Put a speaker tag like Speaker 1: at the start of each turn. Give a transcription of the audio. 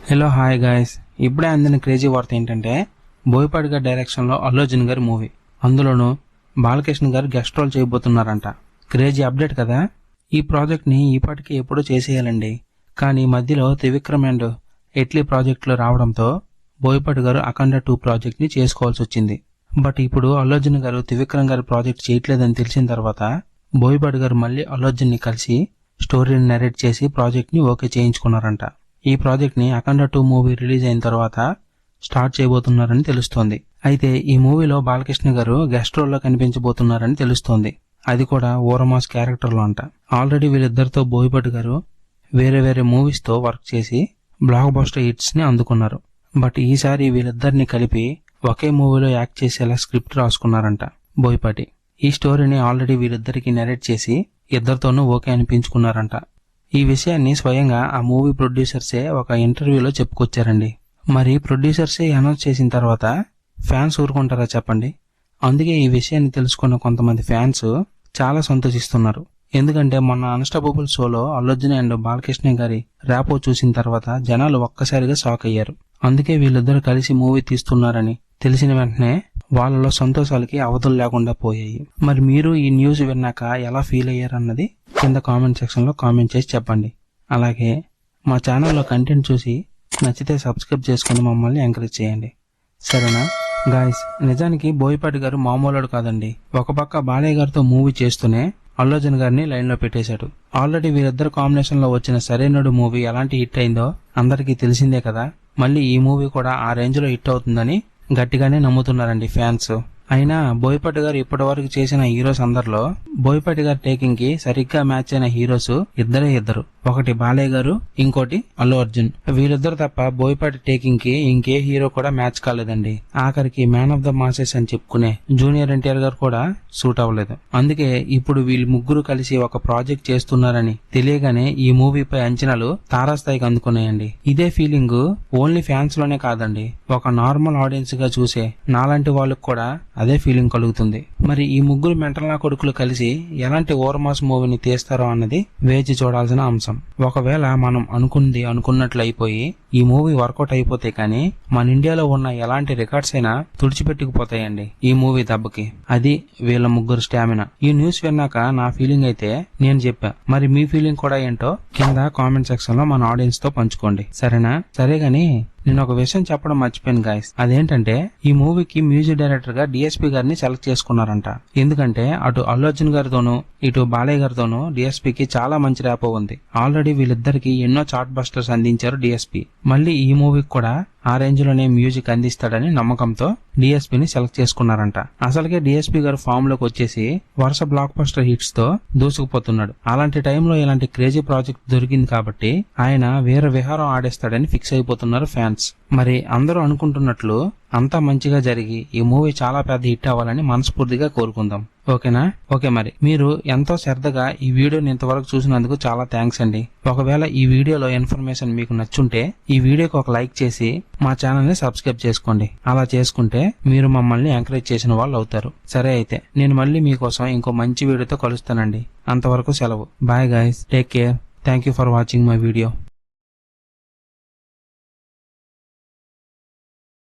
Speaker 1: Hello hi guys, ఇప్పుడే అందిన crazy వార్త ఏంటంటే బోయపాటి గారి డైరెక్షన్లో అల్లు అర్జున్ గారి మూవీ, అందులోనూ బాలకృష్ణ గారు గెస్ట్ రోల్ చేయబోతున్నారంట. క్రేజీ అప్డేట్ కదా. ఈ ప్రాజెక్ట్ని ఈపాటికి ఎప్పుడూ చేసేయాలండి, కానీ మధ్యలో త్రివిక్రమ్ అండ్ ఎట్లీ ప్రాజెక్టులు రావడంతో బోయపాటి గారు అఖండ 2 ప్రాజెక్ట్ని చేసుకోవాల్సి వచ్చింది. బట్ ఇప్పుడు అల్లు అర్జున్ గారు త్రివిక్రమ్ గారి ప్రాజెక్ట్ చేయట్లేదని తెలిసిన తర్వాత బోయపాటి గారు మళ్ళీ అల్లు అర్జున్ని కలిసి స్టోరీని నరేట్ చేసి ప్రాజెక్ట్ని ఓకే చేయించుకున్నారంట. ఈ ప్రాజెక్ట్ ని అఖండ 2 మూవీ రిలీజ్ అయిన తర్వాత స్టార్ట్ చేయబోతున్నారని తెలుస్తోంది. అయితే ఈ మూవీలో బాలకృష్ణ గారు గెస్ట్ రోల్ లో కనిపించబోతున్నారని తెలుస్తోంది. అది కూడా ఓరమాస్ క్యారెక్టర్ లో అంట. ఆల్రెడీ వీళ్ళిద్దరితో బోయపాటి గారు వేరే వేరే మూవీస్ తో వర్క్ చేసి బ్లాక్ బస్టర్ హిట్స్ ని అందుకున్నారు. బట్ ఈసారి వీళ్ళిద్దరిని కలిపి ఒకే మూవీలో యాక్ట్ చేసేలా స్క్రిప్ట్ రాసుకున్నారంట బోయపాటి. ఈ స్టోరీని ఆల్రెడీ వీళ్ళిద్దరికి నరేట్ చేసి ఇద్దరితోనూ ఓకే అనిపించుకున్నారంట. ఈ విషయాన్ని స్వయంగా ఆ మూవీ ప్రొడ్యూసర్సే ఒక ఇంటర్వ్యూలో చెప్పుకొచ్చారండి. మరి ప్రొడ్యూసర్సే అనౌన్స్ చేసిన తర్వాత ఫ్యాన్స్ ఊరుకుంటారా చెప్పండి. అందుకే ఈ విషయాన్ని తెలుసుకున్న కొంతమంది ఫ్యాన్స్ చాలా సంతోషిస్తున్నారు. ఎందుకంటే మొన్న అన్స్టాపబుల్ షోలో అల్లు అర్జున్ అండ్ బాలకృష్ణ గారి ర్యాపో చూసిన తర్వాత జనాలు ఒక్కసారిగా షాక్ అయ్యారు. అందుకే వీళ్ళిద్దరు కలిసి మూవీ తీస్తున్నారని తెలిసిన వెంటనే వాళ్ళలో సంతోషాలకి అవధులు లేకుండా పోయాయి. మరి మీరు ఈ న్యూస్ విన్నాక ఎలా ఫీల్ అయ్యారన్నది కింద కామెంట్ సెక్షన్ లో కామెంట్ చేసి చెప్పండి. అలాగే మా ఛానల్లో కంటెంట్ చూసి నచ్చితే సబ్స్క్రైబ్ చేసుకుని మమ్మల్ని ఎంకరేజ్ చేయండి, సరేనా గాయస్. నిజానికి బోయపాటి గారు మామూలుడు కాదండి. ఒక పక్క బాలయ్య గారితో మూవీ చేస్తూనే అల్లు అర్జున్ గారిని లైన్ లో పెట్టేశాడు. ఆల్రెడీ వీరిద్దరు కాంబినేషన్ లో వచ్చిన సరైనడు మూవీ ఎలాంటి హిట్ అయిందో అందరికీ తెలిసిందే కదా. మళ్ళీ ఈ మూవీ కూడా ఆ రేంజ్ లో హిట్ అవుతుందని గట్టిగానే నమ్ముతున్నారండి ఫ్యాన్స్. అయినా బోయపాటి గారు ఇప్పటి వరకు చేసిన హీరోస్ అందరిలో బోయపాటి గారి టేకింగ్ కి సరిగ్గా మ్యాచ్ అయిన హీరోస్ ఇద్దరు. ఒకటి బాలయ్య గారు, ఇంకోటి అల్లు అర్జున్. వీళ్ళిద్దరు తప్ప బోయపాటి టేకింగ్ కి ఇంకే హీరో కూడా మ్యాచ్ కాలేదండి. ఆఖరికి మ్యాన్ ఆఫ్ ద మాసెస్ అని చెప్పుకునే జూనియర్ ఎన్టీఆర్ గారు కూడా సూట్ అవ్వలేదు. అందుకే ఇప్పుడు వీళ్ళు ముగ్గురు కలిసి ఒక ప్రాజెక్ట్ చేస్తున్నారని తెలియగానే ఈ మూవీపై అంచనాలు తారాస్థాయికి అందుకున్నాయండి. ఇదే ఫీలింగ్ ఓన్లీ ఫ్యాన్స్ లోనే కాదండి, ఒక నార్మల్ ఆడియన్స్ గా చూసే నాలాంటి వాళ్ళకు కూడా అదే ఫీలింగ్ కలుగుతుంది. మరి ఈ ముగ్గురు మెంటల్ నా కొడుకులు కలిసి ఎలాంటి ఓవర్మాస్ మూవీని తీస్తారో అన్నది వేచి చూడాల్సిన అంశం. ఒకవేళ మనం అనుకున్నట్లు అయిపోయి ఈ మూవీ వర్కౌట్ అయిపోతే కానీ మన ఇండియాలో ఉన్న ఎలాంటి రికార్డ్స్ అయినా తుడిచిపెట్టుకుపోతాయండి ఈ మూవీ దెబ్బకి. అది వీళ్ళ ముగ్గురు స్టామినా. ఈ న్యూస్ విన్నాక నా ఫీలింగ్ అయితే నేను చెప్పా. మరి మీ ఫీలింగ్ కూడా ఏంటో కింద కామెంట్ సెక్షన్ లో మన ఆడియన్స్ తో పంచుకోండి, సరేనా. సరే గానీ నేను ఒక విషయం చెప్పడం మర్చిపోయాను గాయస్. అదేంటంటే ఈ మూవీకి మ్యూజిక్ డైరెక్టర్ గా డిఎస్పీ గారిని సెలెక్ట్ చేసుకున్నారంట. ఎందుకంటే అటు అల్లు అర్జున్ గారితోనూ ఇటు బాలయ్య గారితోనూ డిఎస్పీకి చాలా మంచి ర్యాపో ఉంది. ఆల్రెడీ వీళ్ళిద్దరికి ఎన్నో చార్ట్ బస్టర్స్ అందించారు డిఎస్పీ. మళ్ళీ ఈ మూవీకి కూడా ఆ రేంజ్ లోనే మ్యూజిక్ అందిస్తాడని నమ్మకంతో డిఎస్పీని సెలెక్ట్ చేసుకున్నారంట. అసలుకే డిఎస్పీ గారు ఫామ్ లోకి వచ్చేసి వరుస బ్లాక్ బస్టర్ హిట్స్ తో దూసుకుపోతున్నాడు. అలాంటి టైంలో ఇలాంటి క్రేజీ ప్రాజెక్ట్ దొరికింది కాబట్టి ఆయన వేరే విహారం ఆడేస్తాడని ఫిక్స్ అయిపోతున్నారు ఫ్యాన్స్. మరి అందరూ అనుకుంటున్నట్లు అంతా మంచిగా జరిగి ఈ మూవీ చాలా పెద్ద హిట్ అవ్వాలని మనస్ఫూర్తిగా కోరుకుందాం, ఓకేనా. ఓకే, మరి మీరు ఎంతో శ్రద్ధగా ఈ వీడియోని ఇంతవరకు చూసినందుకు చాలా థ్యాంక్స్ అండి. ఒకవేళ ఈ వీడియోలో ఇన్ఫర్మేషన్ మీకు నచ్చుంటే ఈ వీడియోకి ఒక లైక్ చేసి మా ఛానల్ ని సబ్స్క్రైబ్ చేసుకోండి. అలా చేసుకుంటే మీరు మమ్మల్ని ఎంకరేజ్ చేసిన వాళ్ళు అవుతారు. సరే అయితే నేను మళ్ళీ మీకోసం ఇంకో మంచి వీడియోతో కలుస్తానండి. అంతవరకు సెలవు. Bye guys, take care. Thank you for watching my video.